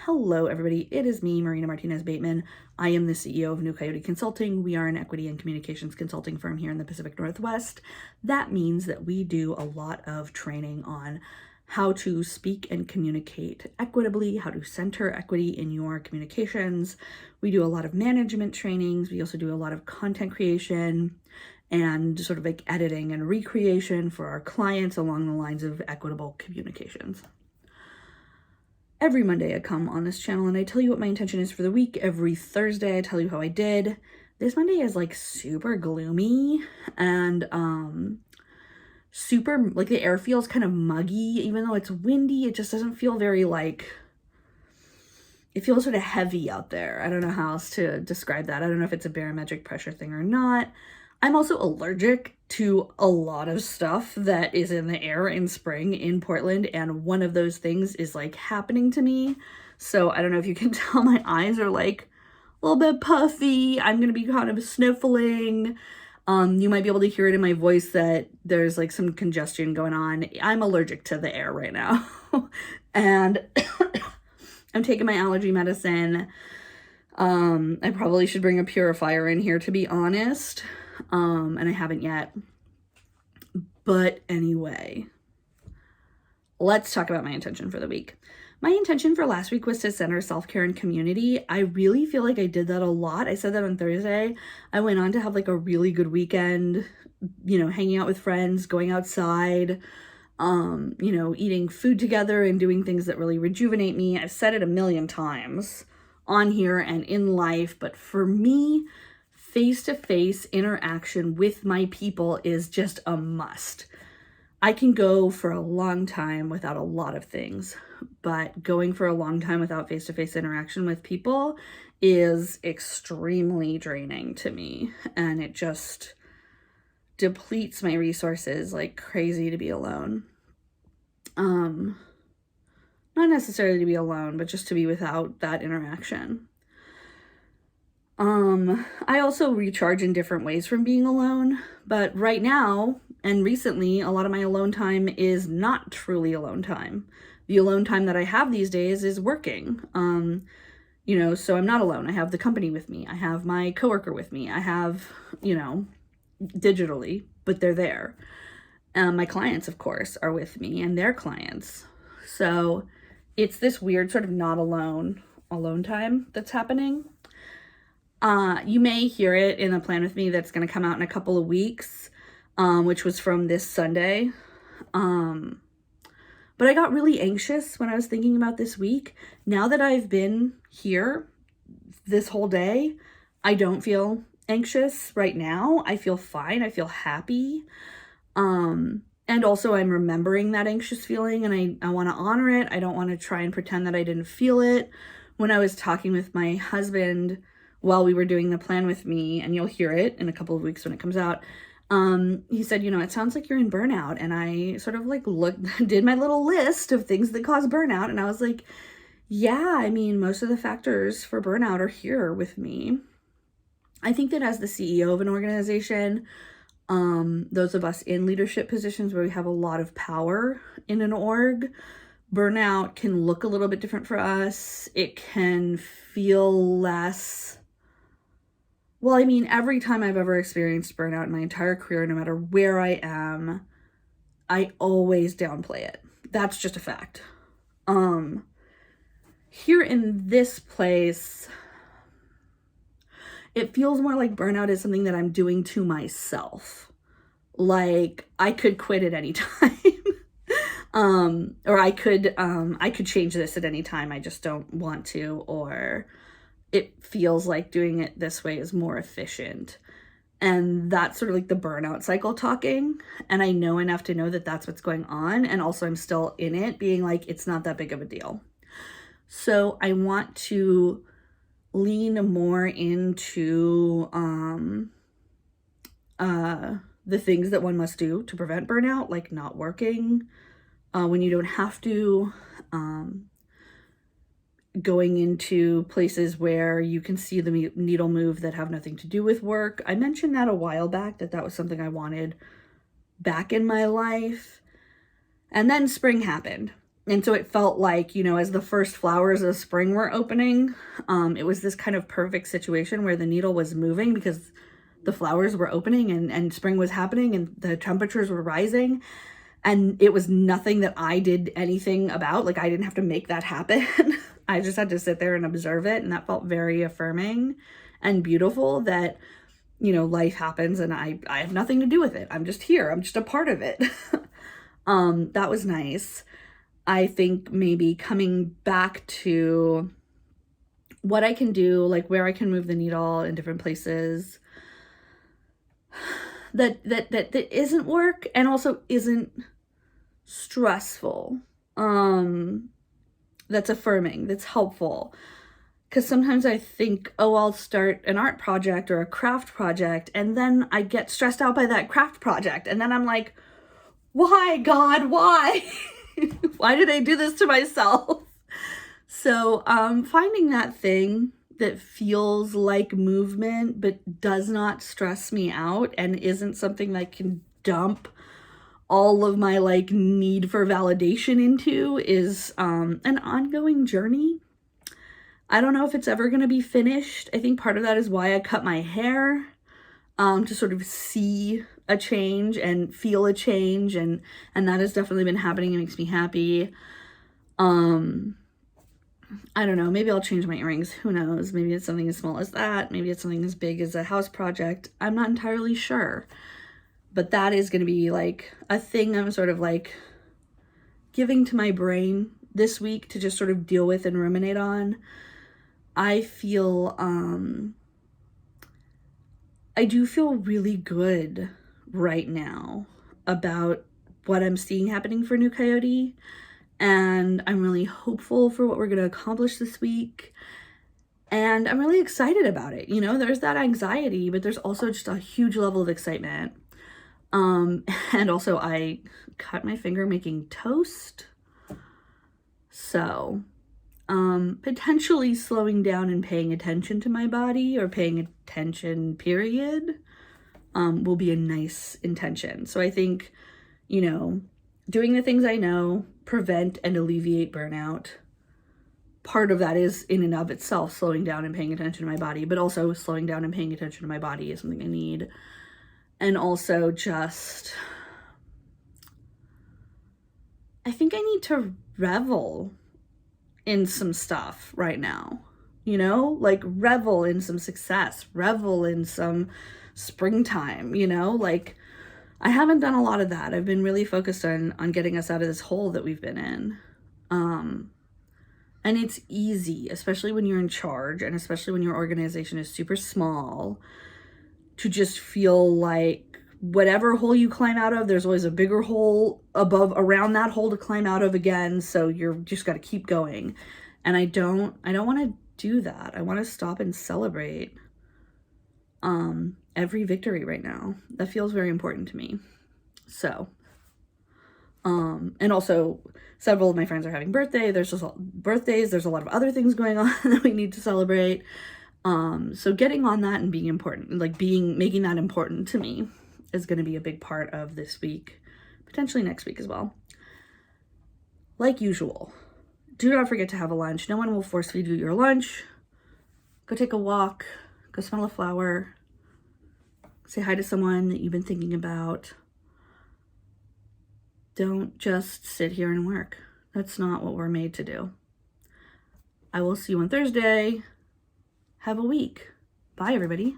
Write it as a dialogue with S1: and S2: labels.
S1: Hello, everybody. It is me, Martinez-Bateman. I am the CEO of New Coyote Consulting. We are an equity and communications consulting firm here in the Pacific Northwest. That means that we do a lot of training on how to speak and communicate equitably, how to center equity in your communications. We do a lot of management trainings. We also do a lot of content creation and sort of like editing and recreation for our clients along the lines of equitable communications. Every Monday I come on this channel and I tell you what my intention is for the week. Every Thursday I tell you how I did. This Monday is like super gloomy and super, like the air feels kind of muggy. Even though it's windy, it just doesn't feel very like, it feels sort of heavy out there. I don't know how else to describe that. I don't know if it's a barometric pressure thing or not. I'm also allergic to a lot of stuff that is in the air in spring in Portland, and one of those things is like happening to me. So I don't know if you can tell, my eyes are like a little bit puffy. I'm gonna be kind of sniffling. You might be able to hear it in my voice that there's like some congestion going on. I'm allergic to the air right now. And I'm taking my allergy medicine. I probably should bring a purifier in here, to be honest. And I haven't yet. But anyway, let's talk about my intention for the week. My intention for last week was to center self-care and community. I really feel like I did that a lot. I said that on Thursday. I went on to have like a really good weekend, hanging out with friends, going outside, eating food together and doing things that really rejuvenate me. I've said it a million times on here and in life, but for me, face-to-face interaction with my people is just a must. I can go for a long time without a lot of things, but going for a long time without face-to-face interaction with people is extremely draining to me, and it just depletes my resources like crazy to be alone. Not necessarily to be alone, but just to be without that interaction. I also recharge in different ways from being alone, but right now and recently, a lot of my alone time is not truly alone time. The alone time that I have these days is working. So I'm not alone. I have the company with me. I have my coworker with me. I have, digitally, but they're there. My clients, of course, are with me and their clients. So it's this weird sort of not alone time that's happening. You may hear it in the plan with me that's going to come out in a couple of weeks, which was from this Sunday. But I got really anxious when I was thinking about this week. Now that I've been here this whole day, I don't feel anxious right now. I feel fine. I feel happy. And also I'm remembering that anxious feeling, and I want to honor it. I don't want to try and pretend that I didn't feel it. When I was talking with my husband while we were doing the plan with me, and you'll hear it in a couple of weeks when it comes out, he said, it sounds like you're in burnout. And I sort of like did my little list of things that cause burnout. And I was like, yeah, I mean, most of the factors for burnout are here with me. I think that as the CEO of an organization, those of us in leadership positions where we have a lot of power in an org, burnout can look a little bit different for us. It can feel less. Well, I mean, every time I've ever experienced burnout in my entire career, no matter where I am, I always downplay it. That's just a fact. Here in this place, it feels more like burnout is something that I'm doing to myself. Like I could quit at any time. Or I could change this at any time. I just don't want to, or it feels like doing it this way is more efficient. And that's sort of like the burnout cycle talking. And I know enough to know that that's what's going on. And also I'm still in it being like, it's not that big of a deal. So I want to lean more into, the things that one must do to prevent burnout, like not working, when you don't have to, going into places where you can see the needle move that have nothing to do with work. I mentioned that a while back, that was something I wanted back in my life. And then spring happened. And so it felt like, you know, as the first flowers of spring were opening, it was this kind of perfect situation where the needle was moving because the flowers were opening and spring was happening and the temperatures were rising. And it was nothing that I did anything about. Like, I didn't have to make that happen. I just had to sit there and observe it. And that felt very affirming and beautiful that, you know, life happens and I have nothing to do with it. I'm just here. I'm just a part of it. That was nice. I think maybe coming back to what I can do, like where I can move the needle in different places that isn't work and also isn't stressful. That's affirming, that's helpful. Because sometimes I think, oh, I'll start an art project or a craft project, and then I get stressed out by that craft project. And then I'm like, why, God, why? Why did I do this to myself? So finding that thing that feels like movement but does not stress me out and isn't something that I can dump all of my like need for validation into is an ongoing journey. I don't know if it's ever going to be finished. I think part of that is why I cut my hair, to sort of see a change and feel a change, and that has definitely been happening. It makes me happy. I don't know, maybe I'll change my earrings. Who knows? Maybe it's something as small as that. Maybe it's something as big as a house project. I'm not entirely sure. But that is going to be like a thing I'm sort of like giving to my brain this week to just sort of deal with and ruminate on. I feel, I do feel really good right now about what I'm seeing happening for New Coyote. And I'm really hopeful for what we're going to accomplish this week. And I'm really excited about it. You know, there's that anxiety, but there's also just a huge level of excitement. And also I cut my finger making toast. So, potentially slowing down and paying attention to my body, or paying attention, period, will be a nice intention. So I think, you know, doing the things I know prevent and alleviate burnout. Part of that is in and of itself slowing down and paying attention to my body, but also slowing down and paying attention to my body is something I need. And also just, I think I need to revel in some stuff right now, you know, like revel in some success, revel in some springtime, you know, like I haven't done a lot of that. I've been really focused on getting us out of this hole that we've been in. And it's easy, especially when you're in charge and especially when your organization is super small, to just feel like whatever hole you climb out of, there's always a bigger hole above around that hole to climb out of again. So you're just got to keep going. And I don't want to do that. I want to stop and celebrate every victory right now. That feels very important to me. So, and also several of my friends are having birthdays. There's a lot of other things going on that we need to celebrate. So getting on that and being important, like making that important to me is going to be a big part of this week, potentially next week as well. Like usual, do not forget to have a lunch. No one will force feed you your lunch. Go take a walk, go smell a flower, say hi to someone that you've been thinking about. Don't just sit here and work. That's not what we're made to do. I will see you on Thursday. Have a week. Bye, everybody.